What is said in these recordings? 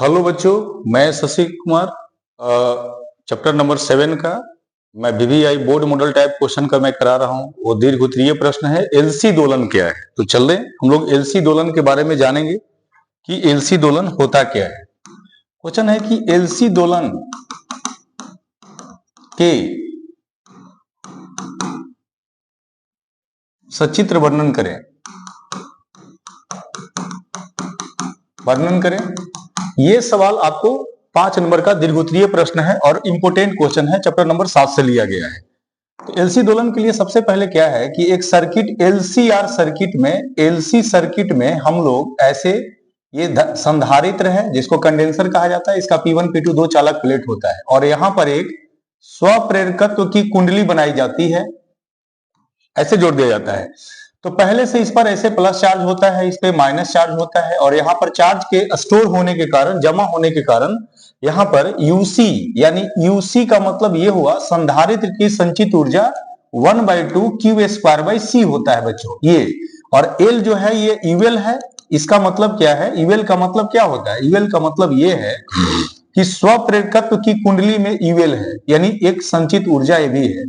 Hello बच्चों, मैं Shashi Kumar. Chapter number 7 का मैं VVI board model type question का मैं करा रहा हूँ। वो दीर्घ उत्तरीय प्रश्न है, एलसी दोलन क्या है। तो चल रहे हम लोग एलसी दोलन के बारे में जानेंगे कि एलसी दोलन होता क्या है। क्वेश्चन है कि एलसी दोलन के सचित्र वर्णन करें। ये सवाल आपको 5 नंबर का दीर्घ उत्तरीय प्रश्न है और इंपोर्टेंट क्वेश्चन है, चैप्टर नंबर 7 से लिया गया है। तो एलसी दोलन के लिए सबसे पहले क्या है कि एक सर्किट एलसीआर सर्किट में हम लोग ऐसे ये संधारित्र है जिसको कंडेंसर कहा जाता है। इसका P1 P2 दो चालक प्लेट होता है और यहां पर एक स्वप्रेरकत्व की कुंडली बनाई जाती है, ऐसे जोड़ दिया जाता है। तो पहले से इस पर ऐसे प्लस चार्ज होता है, इस पे माइनस चार्ज होता है और यहाँ पर चार्ज के स्टोर होने के कारण, जमा होने के कारण यहाँ पर यूसी, यानी यूसी का मतलब ये हुआ संधारित्र की संचित ऊर्जा 1/2 Q² होता है बच्चों ये। और एल जो है ये यूएल है। इसका मतलब क्या है, यूएल का मतलब क्या होता है? यूएल का मतलब ये है कि स्वप्रेरकत्व की कुंडली में यूएल है, यानी एक संचित ऊर्जा ये भी है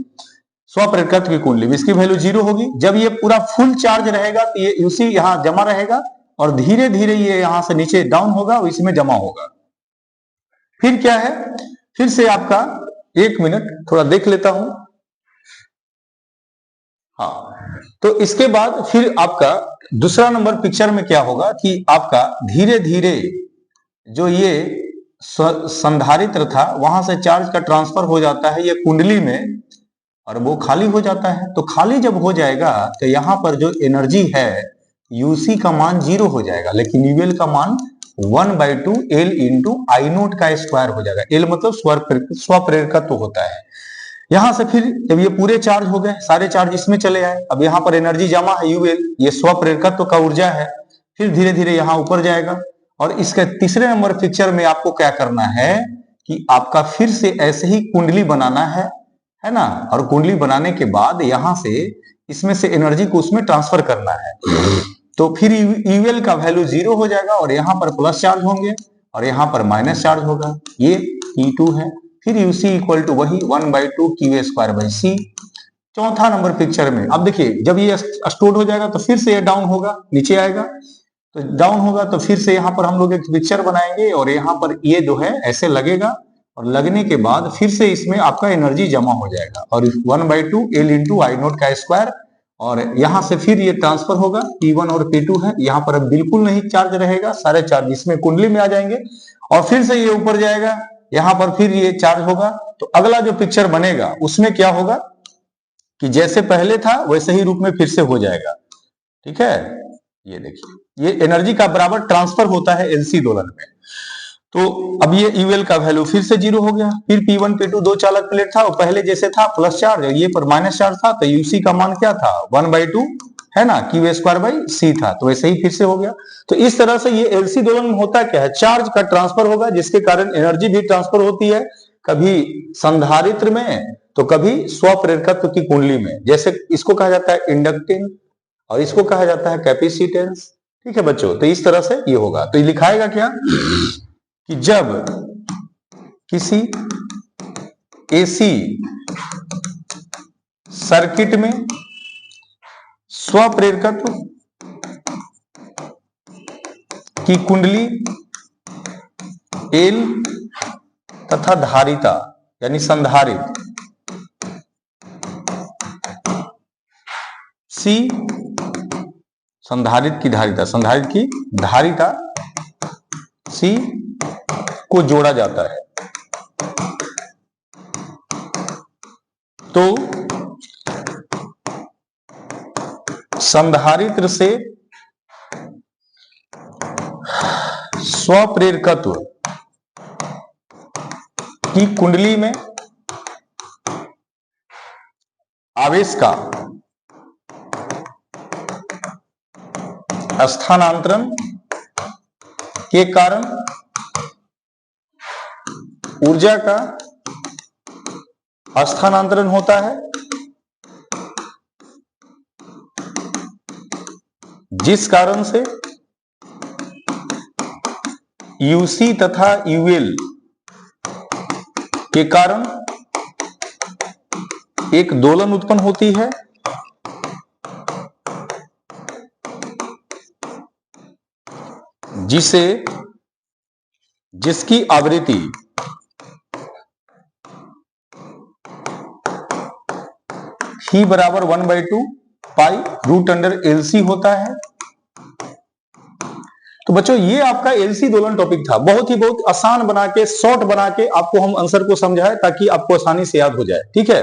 स्वप्रेरकत्व की कुंडली में। इसकी वैल्यू 0 होगी। जब ये पूरा फुल चार्ज रहेगा तो ये यूसी यहां जमा रहेगा और धीरे धीरे ये यहां से नीचे डाउन होगा और इसमें जमा होगा। फिर क्या है, फिर से आपका 1 मिनट थोड़ा देख लेता हूं। हाँ, तो इसके बाद फिर आपका दूसरा नंबर पिक्चर में क्या होगा कि आपका धीरे धीरे जो ये संधारित्र था वहां से चार्ज का ट्रांसफर हो जाता है ये कुंडली में और वो खाली हो जाता है। तो खाली जब हो जाएगा तो यहाँ पर जो एनर्जी है यूसी का मान 0 हो जाएगा, लेकिन यूएल का मान 1/2 एल इंटू आई नोट का स्क्वायर हो जाएगा। एल मतलब स्वप्रेरकत्व होता है। यहां से फिर जब ये पूरे चार्ज हो गए, सारे चार्ज इसमें चले आए, अब यहाँ पर एनर्जी जमा है यूएल, ये स्वप्रेरकत्व का ऊर्जा है। फिर धीरे धीरे यहाँ ऊपर जाएगा और इसके तीसरे नंबर पिक्चर में आपको क्या करना है कि आपका फिर से ऐसे ही कुंडली बनाना है ना। और कुंडली बनाने के बाद यहां से इसमें से एनर्जी को उसमें ट्रांसफर करना है। तो फिर यूएल का वैल्यू 0 हो जाएगा और यहाँ पर प्लस चार्ज होंगे और यहाँ पर माइनस चार्ज होगा, ये P2 है। फिर यूसी इक्वल टू वही 1/2 Q²/C। चौथा नंबर पिक्चर में अब देखिए जब ये स्टोर हो जाएगा तो फिर से ये डाउन होगा, नीचे आएगा। तो डाउन होगा तो फिर से यहाँ पर हम लोग एक पिक्चर बनाएंगे और यहाँ पर ये जो है ऐसे लगेगा और लगने के बाद फिर से इसमें आपका एनर्जी जमा हो जाएगा और 1/2 एल इंटू आई नोट का स्क्वायर। और यहां से फिर ये ट्रांसफर होगा, P1 और P2 है। यहाँ पर अब बिल्कुल नहीं चार्ज रहेगा, सारे चार्ज इसमें कुंडली में आ जाएंगे और फिर से ये ऊपर जाएगा, यहाँ पर फिर ये चार्ज होगा। तो अगला जो पिक्चर बनेगा उसमें क्या होगा कि जैसे पहले था वैसे ही रूप में फिर से हो जाएगा। ठीक है, ये देखिए ये एनर्जी का बराबर ट्रांसफर होता है एलसी दोलन में। तो अब ये यूएल का वैल्यू फिर से 0 हो गया। फिर P1 P2 दो चालक प्लेट था, वो पहले जैसे था प्लस चार्ज, ये पर माइनस चार्ज था, तो यूसी का मान क्या था 1/2 है ना, Q²/C था, तो वैसे ही फिर से हो गया। तो इस तरह से ये एलसी दोलन में होता क्या है, चार्ज का ट्रांसफर होगा जिसके कारण एनर्जी भी ट्रांसफर होती है, कभी संधारित्र में तो कभी स्वप्रेरकत्व की कुंडली में। जैसे इसको कहा जाता है इंडक्टेंस और इसको कहा जाता है कैपेसिटेंस। ठीक है बच्चों, तो इस तरह से ये होगा। तो ये लिखाएगा क्या कि जब किसी एसी सर्किट में स्वप्रेरकत्व की कुंडली एल तथा धारिता यानी संधारित्र सी, संधारित्र की धारिता सी को जोड़ा जाता है, तो संधारित्र से स्वप्रेरकत्व की कुंडली में आवेश का स्थानांतरण के कारण ऊर्जा का स्थानांतरण होता है, जिस कारण से यूसी तथा यूएल के कारण एक दोलन उत्पन्न होती है जिसकी आवृत्ति ही बराबर 1/2 पाई रूट अंडर एलसी होता है। तो बच्चों ये आपका एलसी दोलन टॉपिक था, बहुत आसान बना के, शॉर्ट बना के आपको हम आंसर को समझाए ताकि आपको आसानी से याद हो जाए। ठीक है,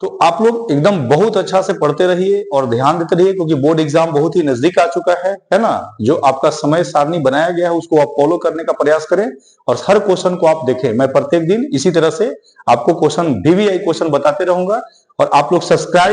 तो आप लोग एकदम बहुत अच्छा से पढ़ते रहिए और ध्यान देते रहिए, क्योंकि बोर्ड एग्जाम बहुत ही नजदीक आ चुका है ना। जो आपका समय सारणी बनाया गया है उसको आप फॉलो करने का प्रयास करें और हर क्वेश्चन को आप देखें। मैं प्रत्येक दिन इसी तरह से आपको क्वेश्चन VVI क्वेश्चन बताते रहूंगा और आप लोग सब्सक्राइब